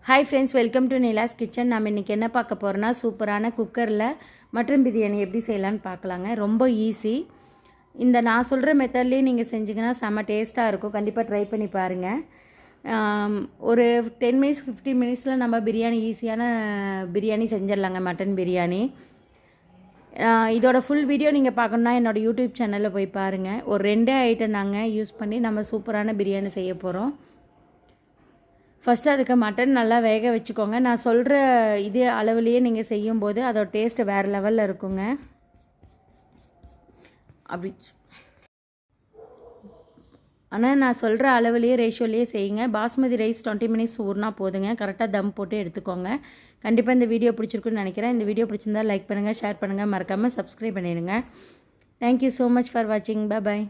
Hi friends, welcome to Nila's kitchen. நம்ம இன்றைக்கி என்ன பார்க்க போகிறோன்னா, சூப்பரான குக்கரில் மட்டன் பிரியாணி எப்படி செய்யலான்னு பார்க்கலாங்க. ரொம்ப ஈஸி. இந்த நான் சொல்கிற மெத்தட்லேயே நீங்கள் செஞ்சிங்கன்னா செம்ம டேஸ்ட்டாக இருக்கும். கண்டிப்பாக ட்ரை பண்ணி பாருங்கள். ஒரு 10 மினிட்ஸ் 15 மினிட்ஸில் நம்ம ஈஸியான பிரியாணி செஞ்சிடலாங்க, மட்டன் பிரியாணி. இதோட ஃபுல் வீடியோ நீங்கள் பார்க்கணுன்னா என்னோடய யூடியூப் சேனலில் போய் பாருங்கள். ஒரு 2 ஐட்டம் தாங்க யூஸ் பண்ணி நம்ம சூப்பரான பிரியாணி செய்ய போகிறோம். ஃபஸ்ட்டு அதுக்கு மட்டன் நல்லா வேக வச்சுக்கோங்க. நான் சொல்கிற இதே அளவுலேயே நீங்கள் செய்யும்போது அதோட டேஸ்ட்டு வேறு லெவலில் இருக்குங்க. அப்படி ஆனால் நான் சொல்கிற அளவுலேயே ரேஷியோலேயே செய்யுங்க. பாஸ்மதி ரைஸ் 20 மினிட்ஸ் ஊறினா போதுங்க. கரெக்டாக தம் போட்டு எடுத்துக்கோங்க. கண்டிப்பாக இந்த வீடியோ பிடிச்சிருக்குன்னு நினைக்கிறேன். இந்த வீடியோ பிடிச்சிருந்தால் லைக் பண்ணுங்கள், ஷேர் பண்ணுங்கள், மறக்காமல் சப்ஸ்கிரைப் பண்ணிடுங்க. தேங்க்யூ ஸோ மச் ஃபார் வாட்சிங். பாய்.